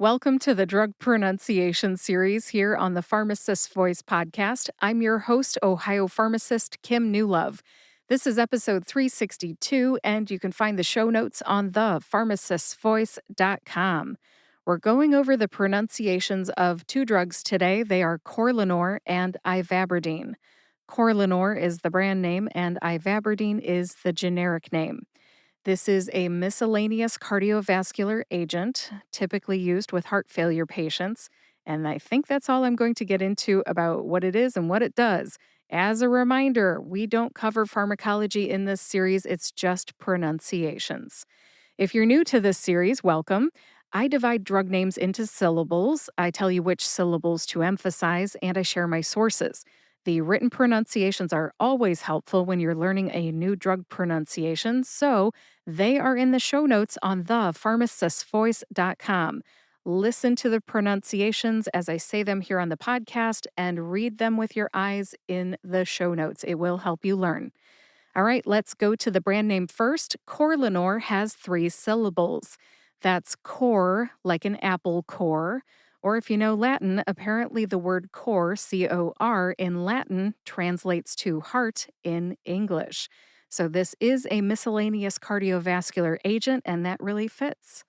Welcome to the Drug Pronunciation Series here on the Pharmacist Voice podcast. I'm your host, Ohio pharmacist Kim Newlove. This is episode 362, and you can find the show notes on the pharmacistvoice.com. We're going over the pronunciations of two drugs today. They are Corlanor and ivabradine. Corlanor is the brand name, and ivabradine is the generic name. This is a miscellaneous cardiovascular agent typically used with heart failure patients, and I think that's all I'm going to get into about what it is and what it does. As a reminder, we don't cover pharmacology in this series, it's just pronunciations. If you're new to this series, welcome. I divide drug names into syllables. I tell you which syllables to emphasize, and I share my sources. The written pronunciations are always helpful when you're learning a new drug pronunciation, so they are in the show notes on the pharmacistvoice.com. Listen to the pronunciations as I say them here on the podcast and read them with your eyes in the show notes. It will help you learn. All right, let's go to the brand name first. Corlanor has 3 syllables. That's core, like an apple core. Or if you know Latin, apparently the word core, C-O-R, in Latin translates to heart in English. So this is a miscellaneous cardiovascular agent, and that really fits.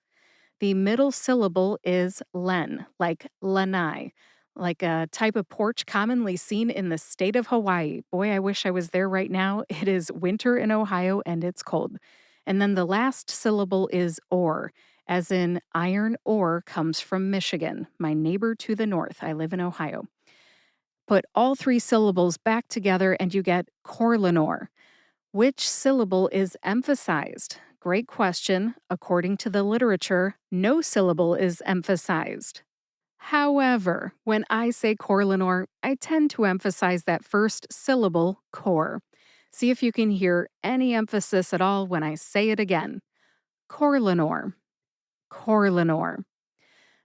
The middle syllable is len, like lanai, like a type of porch commonly seen in the state of Hawaii. Boy, I wish I was there right now. It is winter in Ohio and it's cold. And then the last syllable is ore, as in iron ore comes from Michigan, my neighbor to the north. I live in Ohio. Put all 3 syllables back together and you get Corlanor. Which syllable is emphasized? Great question. According to the literature, no syllable is emphasized. However, when I say Corlanor, I tend to emphasize that first syllable, core. See if you can hear any emphasis at all when I say it again. Corlanor. Corlanor.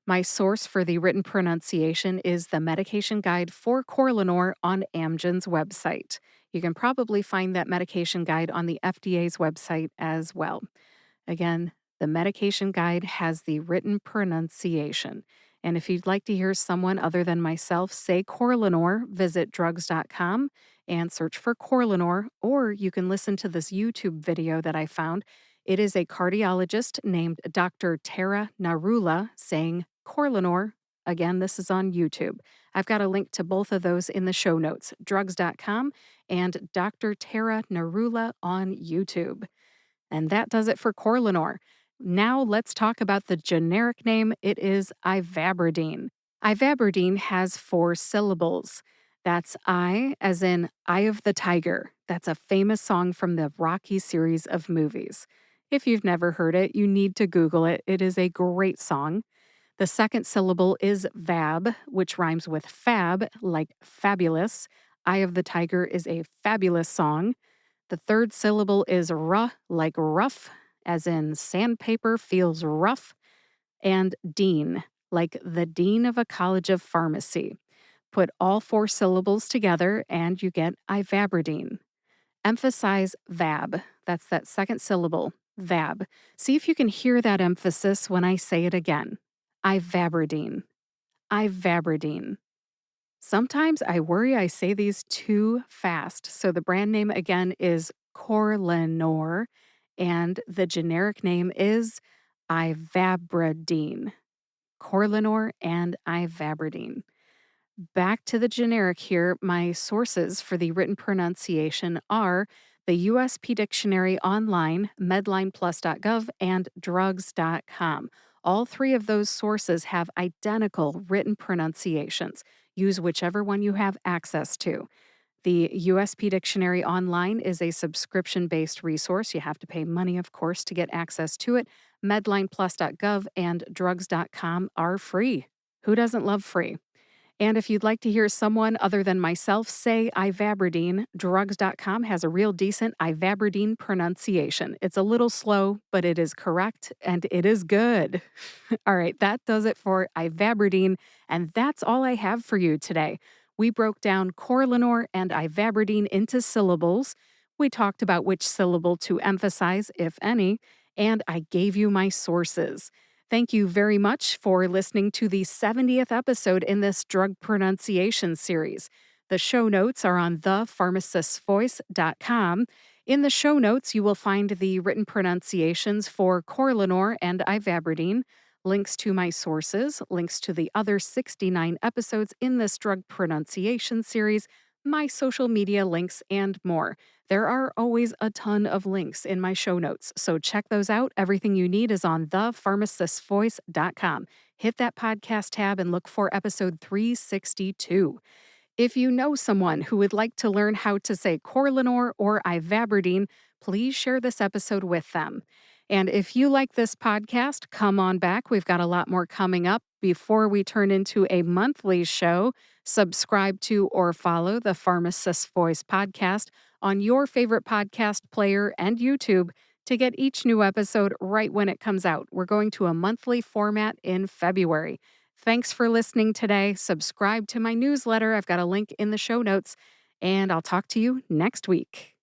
My source for the written pronunciation is the medication guide for Corlanor on Amgen's website. You can probably find that medication guide on the FDA's website as well. Again, the medication guide has the written pronunciation. And if you'd like to hear someone other than myself say Corlanor, visit drugs.com and search for Corlanor, or you can listen to this YouTube video that I found. It is a cardiologist named Dr. Tara Narula saying Corlanor. Again, this is on YouTube. I've got a link to both of those in the show notes, drugs.com and Dr. Tara Narula on YouTube. And that does it for Corlanor. Now let's talk about the generic name. It is ivabradine. Ivabradine has 4 syllables. That's I, as in Eye of the Tiger. That's a famous song from the Rocky series of movies. If you've never heard it, you need to Google it. It is a great song. The second syllable is VAB, which rhymes with fab, like fabulous. Eye of the Tiger is a fabulous song. The third syllable is R, like rough, as in sandpaper feels rough. And dean, like the dean of a college of pharmacy. Put all 4 syllables together and you get ivabradine. Emphasize VAB. That's that second syllable, VAB. See if you can hear that emphasis when I say it again. Ivabradine. Ivabradine. Sometimes I worry I say these too fast. So the brand name again is Corlanor, and the generic name is ivabradine. Corlanor and ivabradine. Back to the generic here, my sources for the written pronunciation are the USP Dictionary Online, medlineplus.gov, and drugs.com. All 3 of those sources have identical written pronunciations. Use whichever one you have access to. The USP Dictionary Online is a subscription-based resource. You have to pay money, of course, to get access to it. Medlineplus.gov and drugs.com are free. Who doesn't love free? And if you'd like to hear someone other than myself say ivabradine, drugs.com has a real decent ivabradine pronunciation. It's a little slow, but it is correct and it is good. All right, that does it for ivabradine, and that's all I have for you today. We broke down Corlanor and ivabradine into syllables. We talked about which syllable to emphasize, if any, and I gave you my sources. Thank you very much for listening to the 70th episode in this drug pronunciation series. The show notes are on thepharmacistvoice.com. In the show notes, you will find the written pronunciations for Corlanor and ivabradine, links to my sources, links to the other 69 episodes in this drug pronunciation series, my social media links, and more. There are always a ton of links in my show notes, so check those out. Everything you need is on thepharmacistvoice.com. Hit that podcast tab and look for episode 362. If you know someone who would like to learn how to say Corlanor or ivabradine, please share this episode with them. And if you like this podcast, come on back. We've got a lot more coming up before we turn into a monthly show. Subscribe to or follow the Pharmacist Voice podcast on your favorite podcast player and YouTube to get each new episode right when it comes out. We're going to a monthly format in February. Thanks for listening today. Subscribe to my newsletter. I've got a link in the show notes, and I'll talk to you next week.